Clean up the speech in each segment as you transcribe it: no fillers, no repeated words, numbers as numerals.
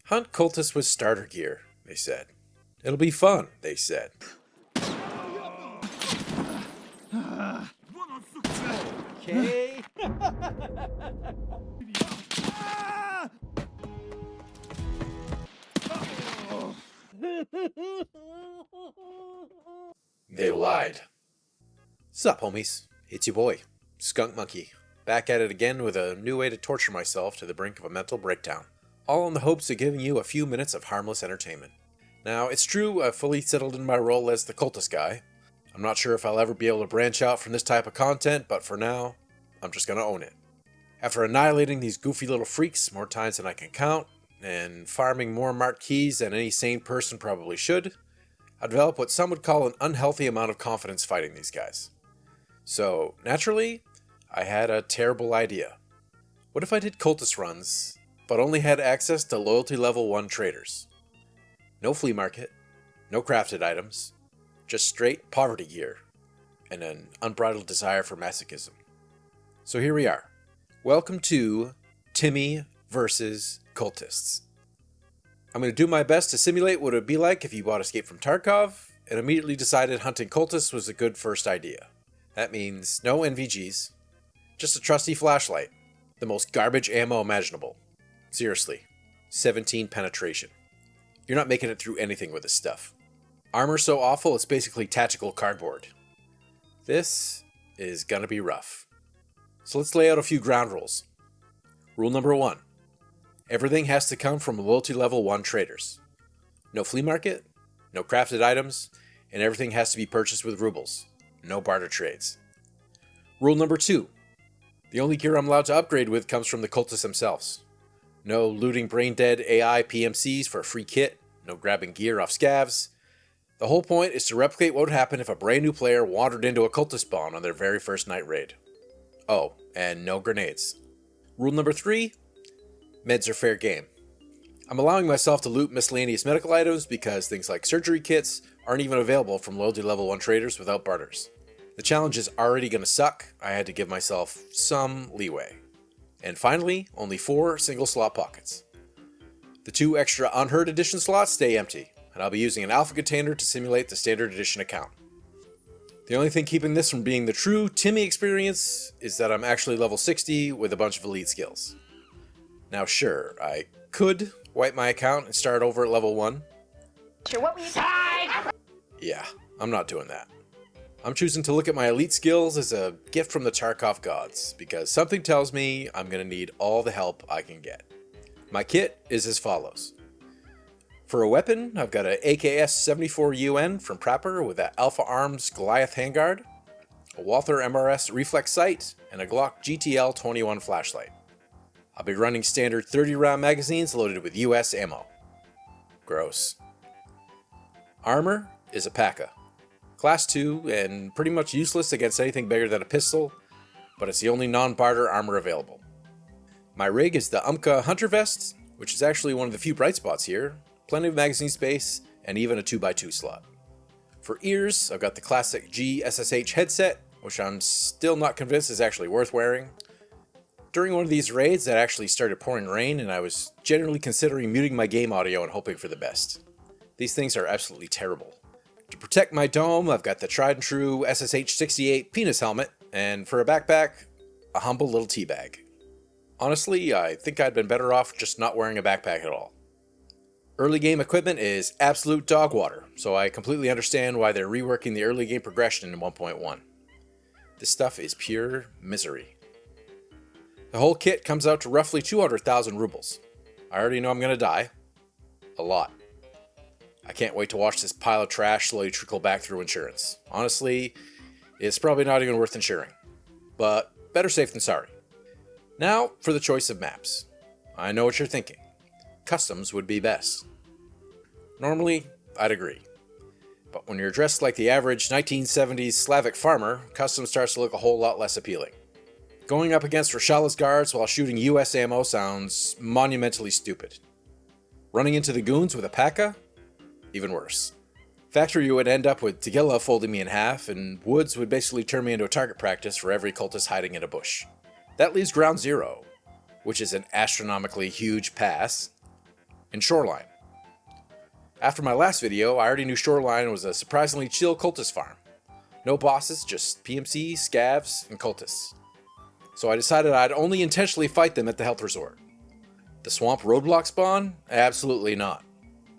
Hunt cultists with starter gear, they said. It'll be fun, they said. Okay. They lied. Sup, homies? It's your boy, SkunkMonkeY, back at it again with a new way to torture myself to the brink of a mental breakdown, all in the hopes of giving you a few minutes of harmless entertainment. Now, it's true I've fully settled in my role as the cultist guy. I'm not sure if I'll ever be able to branch out from this type of content, but for now, I'm just gonna own it. After annihilating these goofy little freaks more times than I can count, and farming more marked keys than any sane person probably should, I developed what some would call an unhealthy amount of confidence fighting these guys. So, naturally, I had a terrible idea. What if I did cultist runs, but only had access to loyalty level 1 traders? No flea market, no crafted items, just straight poverty gear, and an unbridled desire for masochism. So here we are. Welcome to Timmy versus Cultists. I'm going to do my best to simulate what it would be like if you bought Escape from Tarkov, and immediately decided hunting cultists was a good first idea. That means no NVGs, just a trusty flashlight, the most garbage ammo imaginable. Seriously, 17 penetration. You're not making it through anything with this stuff. Armor so awful it's basically tactical cardboard. This is gonna be rough. So let's lay out a few ground rules. Rule number 1. Everything has to come from loyalty level 1 traders. No flea market, no crafted items, and everything has to be purchased with rubles. No barter trades. Rule number 2. The only gear I'm allowed to upgrade with comes from the cultists themselves. No looting brain-dead AI PMCs for a free kit, no grabbing gear off scavs. The whole point is to replicate what would happen if a brand new player wandered into a cultist spawn on their very first night raid. Oh, and no grenades. Rule number 3. Meds are fair game. I'm allowing myself to loot miscellaneous medical items because things like surgery kits aren't even available from loyalty level 1 traders without barters. The challenge is already going to suck. I had to give myself some leeway. And finally, only 4 single slot pockets. The 2 extra Unheard Edition slots stay empty, and I'll be using an alpha container to simulate the standard edition account. The only thing keeping this from being the true Timmy experience is that I'm actually level 60 with a bunch of elite skills. Now sure, I could wipe my account and start over at level 1. Sure, what were you saying? Yeah, I'm not doing that. I'm choosing to look at my elite skills as a gift from the Tarkov gods, because something tells me I'm going to need all the help I can get. My kit is as follows. For a weapon, I've got an AKS-74 UN from Prapor with an Alpha Arms Goliath handguard, a Walther MRS reflex sight, and a Glock GTL-21 flashlight. I'll be running standard 30-round magazines loaded with US ammo. Gross. Armor is a PACA. Class 2 and pretty much useless against anything bigger than a pistol, but it's the only non-barter armor available. My rig is the UMCA Hunter Vest, which is actually one of the few bright spots here, plenty of magazine space, and even a 2x2 slot. For ears, I've got the classic G SSH headset, which I'm still not convinced is actually worth wearing. During one of these raids, it actually started pouring rain, and I was generally considering muting my game audio and hoping for the best. These things are absolutely terrible. To protect my dome, I've got the tried and true SSH-68 penis helmet, and for a backpack, a humble little tea bag. Honestly, I think I'd been better off just not wearing a backpack at all. Early game equipment is absolute dog water, so I completely understand why they're reworking the early game progression in 1.1. This stuff is pure misery. The whole kit comes out to roughly 200,000 rubles. I already know I'm gonna die. A lot. I can't wait to watch this pile of trash slowly trickle back through insurance. Honestly, it's probably not even worth insuring. But better safe than sorry. Now, for the choice of maps. I know what you're thinking. Customs would be best. Normally, I'd agree. But when you're dressed like the average 1970s Slavic farmer, custom starts to look a whole lot less appealing. Going up against Rashala's guards while shooting US ammo sounds monumentally stupid. Running into the goons with a PACA? Even worse. Factory would end up with Tagilla folding me in half, and Woods would basically turn me into a target practice for every cultist hiding in a bush. That leaves Ground Zero, which is an astronomically huge pass. in Shoreline. After my last video, I already knew Shoreline was a surprisingly chill cultist farm. No bosses, just PMC, scavs, and cultists. So I decided I'd only intentionally fight them at the health resort. The swamp roadblock spawn? Absolutely not.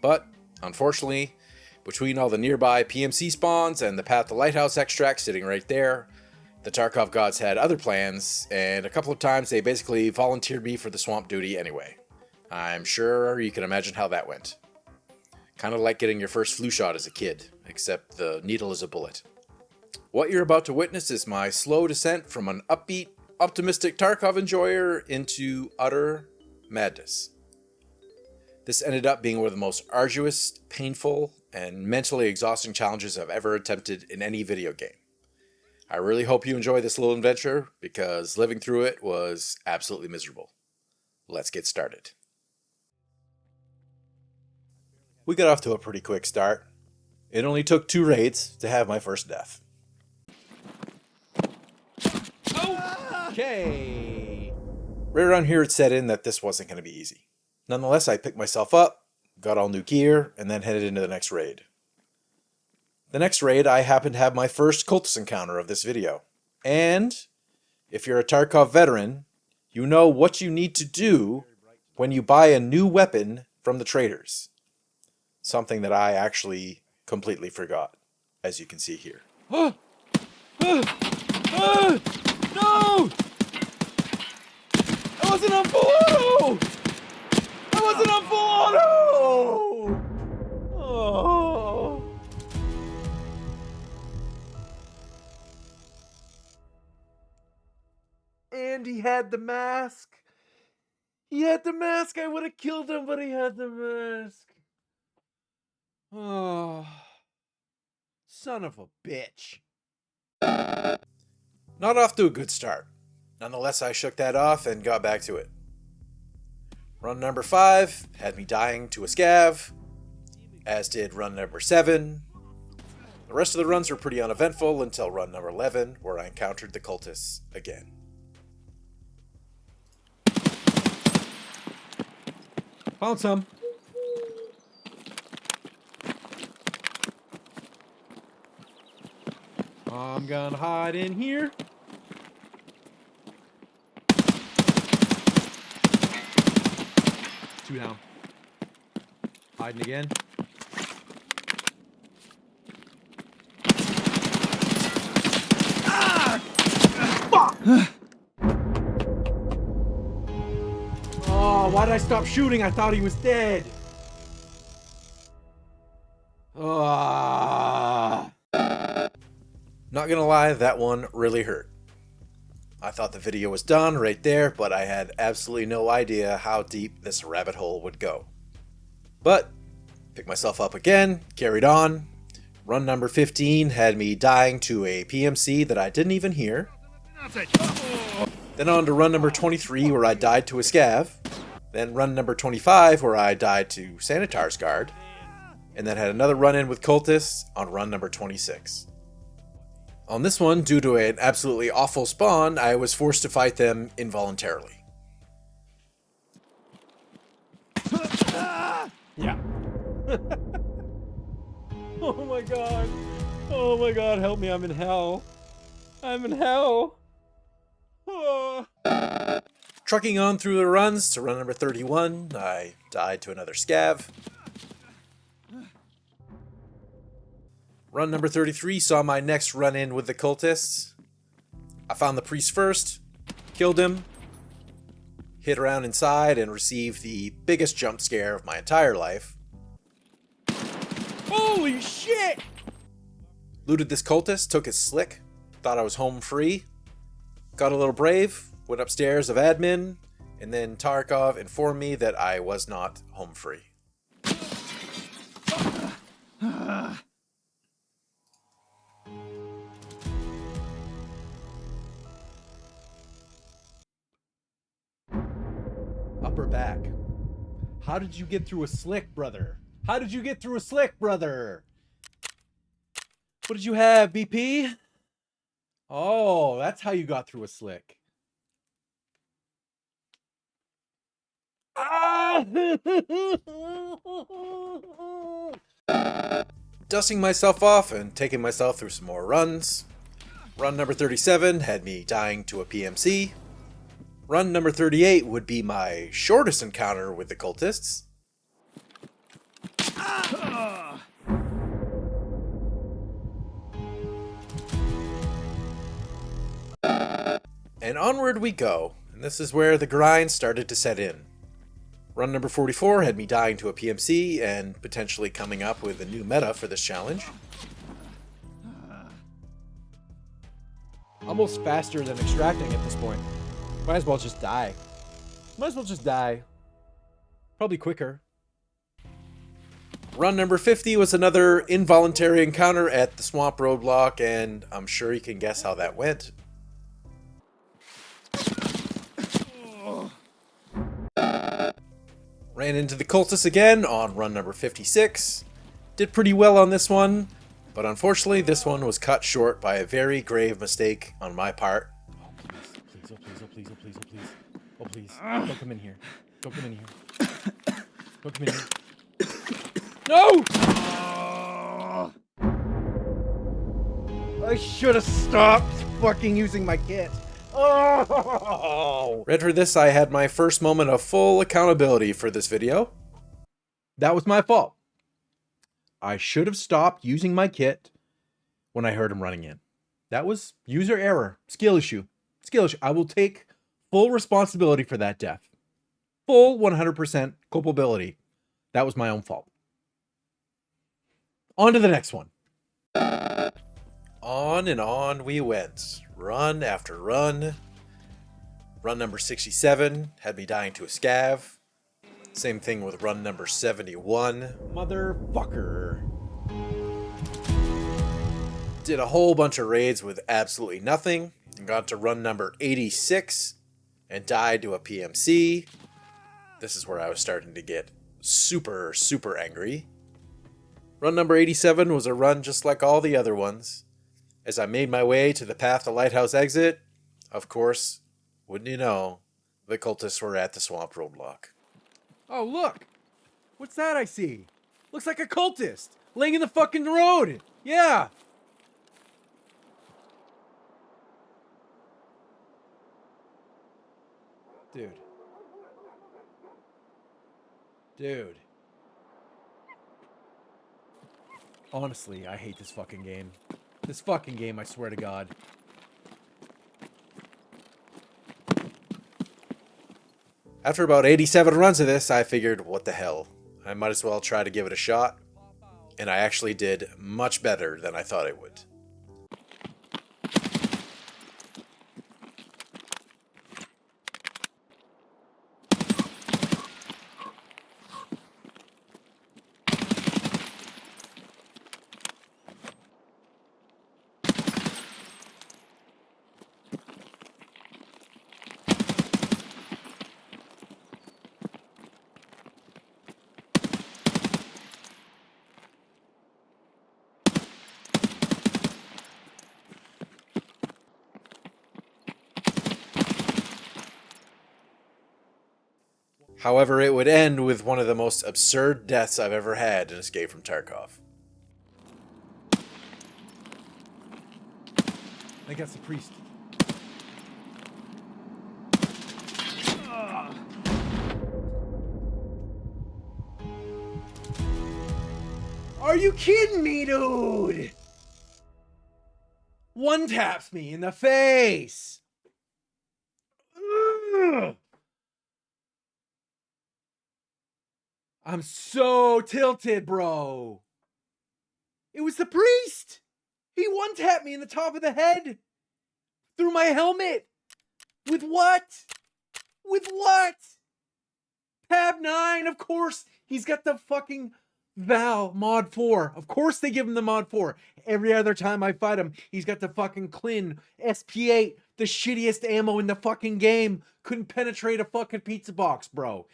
But, unfortunately, between all the nearby PMC spawns and the Path to Lighthouse extract sitting right there, the Tarkov gods had other plans, and a couple of times they basically volunteered me for the swamp duty anyway. I'm sure you can imagine how that went. Kind of like getting your first flu shot as a kid, except the needle is a bullet. What you're about to witness is my slow descent from an upbeat, optimistic Tarkov enjoyer into utter madness. This ended up being one of the most arduous, painful, and mentally exhausting challenges I've ever attempted in any video game. I really hope you enjoy this little adventure, because living through it was absolutely miserable. Let's get started. We got off to a pretty quick start. It only took 2 raids to have my first death. Okay. Right around here it set in that this wasn't going to be easy. Nonetheless, I picked myself up, got all new gear, and then headed into the next raid. The next raid, I happened to have my first cultist encounter of this video. And, if you're a Tarkov veteran, you know what you need to do when you buy a new weapon from the traders. Something that I actually completely forgot, as you can see here. No! I wasn't on full auto! I wasn't on full auto! Oh. And he had the mask. He had the mask. I would have killed him, but he had the mask. Oh. Son of a bitch. Not off to a good start. Nonetheless, I shook that off and got back to it. Run number 5 had me dying to a scav, as did run number 7. The rest of the runs were pretty uneventful until run number 11, where I encountered the cultists again. Found some. I'm gonna hide in here. Two down. Hiding again. Ah! Fuck! Oh, why did I stop shooting? I thought he was dead. Ah. Not gonna lie, that one really hurt. I thought the video was done right there, but I had absolutely no idea how deep this rabbit hole would go. But, picked myself up again, carried on. Run number 15 had me dying to a PMC that I didn't even hear. Then on to run number 23 where I died to a scav. Then run number 25 where I died to Sanitar's guard. And then had another run-in with cultists on run number 26. On this one, due to an absolutely awful spawn, I was forced to fight them involuntarily. Yeah. Oh my god. Oh my god, help me, I'm in hell. I'm in hell. Oh. Trucking on through the runs to run number 31, I died to another scav. Run number 33 saw my next run-in with the cultists. I found the priest first, killed him, hid around inside, and received the biggest jump scare of my entire life. Holy shit! Looted this cultist, took his slick, thought I was home free, got a little brave, went upstairs of admin, and then Tarkov informed me that I was not home free. Upper back. How did you get through a slick, brother? How did you get through a slick, brother? What did you have, BP? Oh, that's how you got through a slick. Ah! Dusting myself off and taking myself through some more runs. Run number 37 had me dying to a PMC. Run number 38 would be my shortest encounter with the cultists. And onward we go, and this is where the grind started to set in. Run number 44 had me dying to a PMC and potentially coming up with a new meta for this challenge. Almost faster than extracting at this point. Might as well just die. Might as well just die. Probably quicker. Run number 50 was another involuntary encounter at the swamp roadblock, and I'm sure you can guess how that went. Ran into the cultists again on run number 56. Did pretty well on this one, but unfortunately this one was cut short by a very grave mistake on my part. Oh please, oh please, oh please, oh please, oh please. Oh please. Don't come in here. Don't come in here. Don't come in here. No! I should have stopped fucking using my kit. Oh! Right for this, I had my first moment of full accountability for this video. That was my fault. I should have stopped using my kit when I heard him running in. That was user error. Skill issue. Skill issue. I will take full responsibility for that death. Full 100% culpability. That was my own fault. On to the next one. On and on we went. Run after run. Run number 67 had me dying to a scav. Same thing with run number 71. Motherfucker. Did a whole bunch of raids with absolutely nothing. And got to run number 86 and died to a PMC. This is where I was starting to get super, super angry. Run number 87 was a run just like all the other ones. As I made my way to the path to Lighthouse exit, of course, wouldn't you know, the cultists were at the swamp roadblock. Oh, look. What's that I see? Looks like a cultist laying in the fucking road. Yeah. Dude. Honestly, I hate this fucking game. This fucking game, I swear to God. After about 87 runs of this, I figured, what the hell? I might as well try to give it a shot. And I actually did much better than I thought I would. However, it would end with one of the most absurd deaths I've ever had in Escape from Tarkov. I think that's the priest. Are you kidding me, dude? One taps me in the face. Ugh. I'm so tilted, bro. It was the priest. He one-tapped me in the top of the head. Through my helmet. With what? With what? Tab 9, of course. He's got the fucking Val mod 4. Of course they give him the mod 4. Every other time I fight him, he's got the fucking Clin SP8. The shittiest ammo in the fucking game. Couldn't penetrate a fucking pizza box, bro.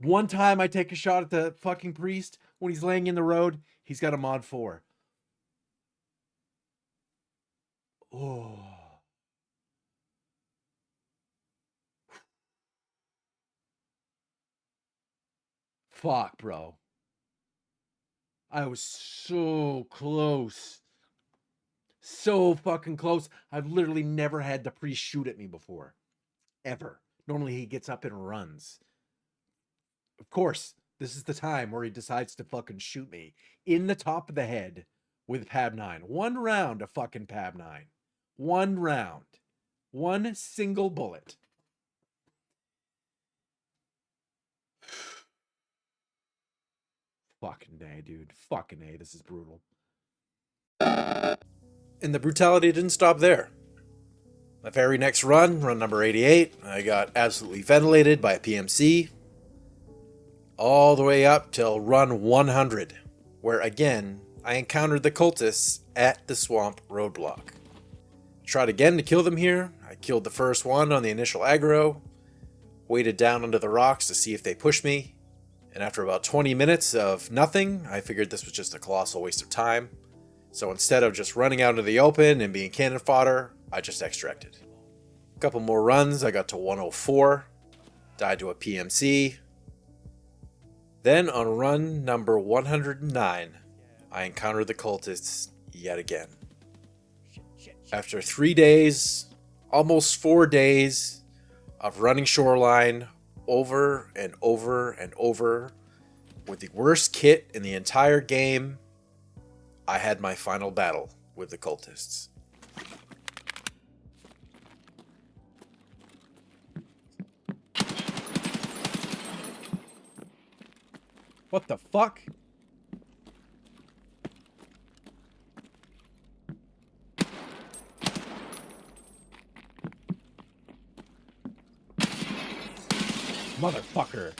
One time I take a shot at the fucking priest when he's laying in the road. He's got a mod 4. Oh. Fuck, bro. I was so close. So fucking close. I've literally never had the priest shoot at me before. Ever. Normally he gets up and runs. Of course, this is the time where he decides to fucking shoot me in the top of the head with Pab 9. One round of fucking Pab 9. One round. One single bullet. Fucking A, dude. Fucking A. This is brutal. And the brutality didn't stop there. My very next run, run number 88, I got absolutely ventilated by a PMC. All the way up till run 100, where again, I encountered the cultists at the swamp roadblock. Tried again to kill them here. I killed the first one on the initial aggro, waited down under the rocks to see if they pushed me, and after about 20 minutes of nothing, I figured this was just a colossal waste of time. So instead of just running out into the open and being cannon fodder, I just extracted. A couple more runs, I got to 104, died to a PMC. Then on run number 109, I encountered the cultists yet again. After 3 days, almost 4 days of running shoreline over and over and over with the worst kit in the entire game, I had my final battle with the cultists. What the fuck? Motherfucker.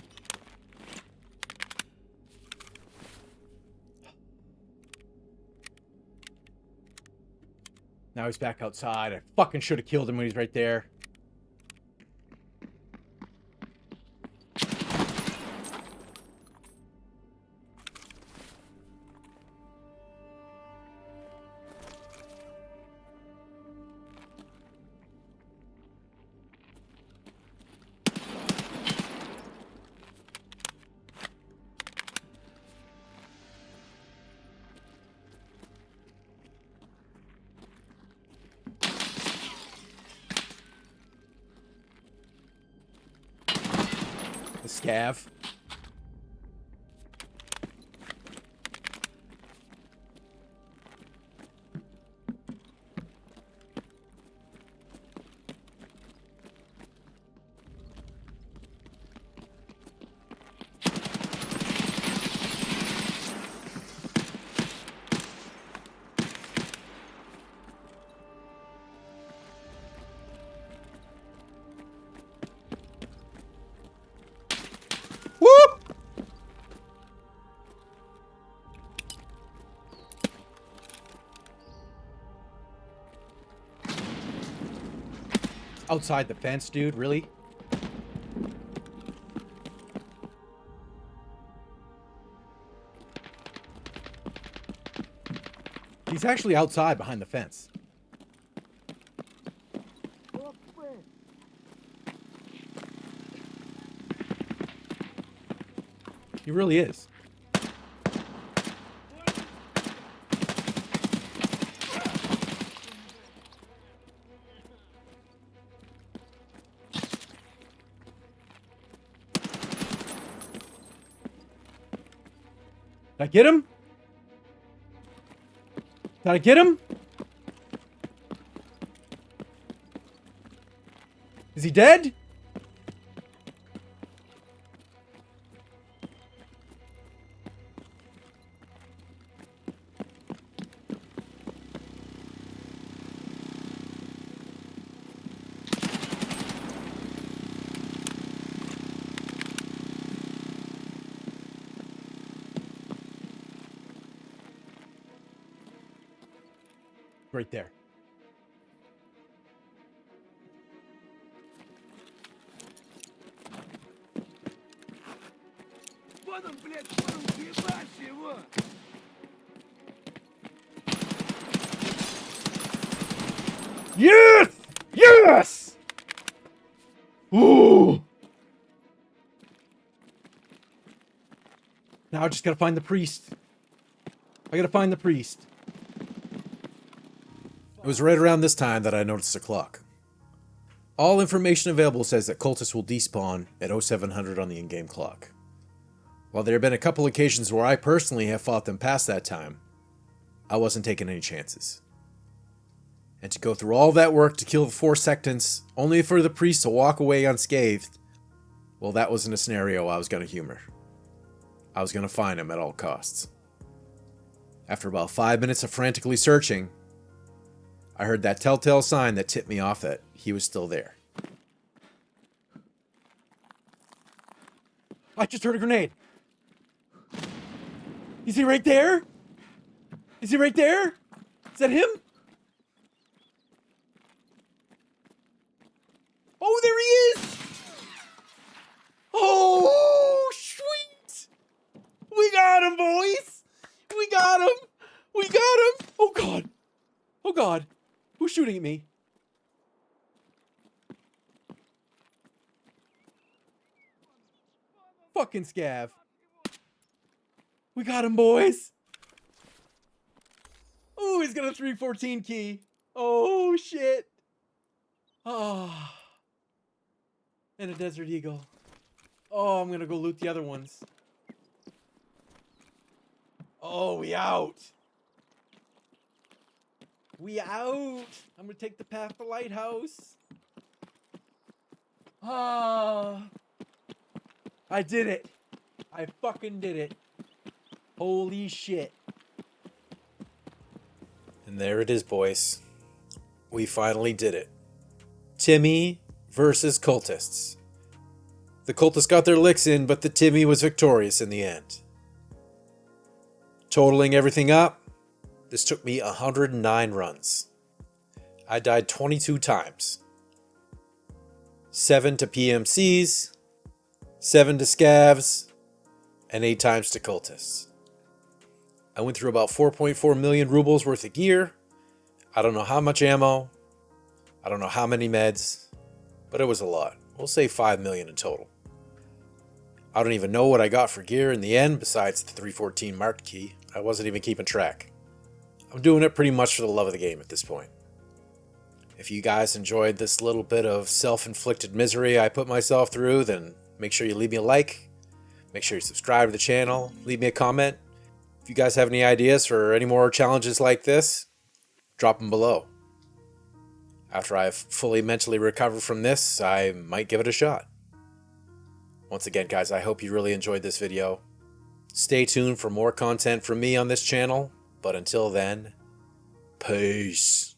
Now he's back outside. I fucking should have killed him when he's right there. The scav. Outside the fence, dude. Really? He's actually outside behind the fence. He really is. Did I get him? Did I get him? Is he dead? Right there. Yes! Yes! Ooh! Now I just gotta find the priest. I gotta find the priest. It was right around this time that I noticed the clock. All information available says that cultists will despawn at 0700 on the in-game clock. While there have been a couple occasions where I personally have fought them past that time, I wasn't taking any chances. And to go through all that work to kill the 4 sectants, only for the priest to walk away unscathed, well, that wasn't a scenario I was going to humor. I was going to find him at all costs. After about 5 minutes of frantically searching, I heard that telltale sign that tipped me off that he was still there. I just heard a grenade. Is he right there? Is he right there? Is that him? Oh, there he is! Oh, sweet! We got him, boys! We got him! We got him! Oh, God! Oh, God! Who's shooting at me? Fucking scav. We got him, boys! Oh, he's got a 314 key. Oh, shit. Ah. And a Desert Eagle. Oh, I'm gonna go loot the other ones. Oh, we out. We out. I'm gonna take the path to Lighthouse. Ah. I did it. I fucking did it. Holy shit. And there it is, boys. We finally did it. Timmy versus cultists. The cultists got their licks in, but the Timmy was victorious in the end. Totaling everything up, this took me 109 runs. I died 22 times. 7 to PMCs, 7 to scavs, and 8 times to cultists. I went through about 4.4 million rubles worth of gear. I don't know how much ammo. I don't know how many meds, but it was a lot. We'll say 5 million in total. I don't even know what I got for gear in the end besides the 314 marked key. I wasn't even keeping track. I'm doing it pretty much for the love of the game at this point. If you guys enjoyed this little bit of self-inflicted misery I put myself through, then make sure you leave me a like. Make sure you subscribe to the channel. Leave me a comment. If you guys have any ideas for any more challenges like this, drop them below. After I've fully mentally recovered from this, I might give it a shot. Once again, guys, I hope you really enjoyed this video. Stay tuned for more content from me on this channel, but until then, peace.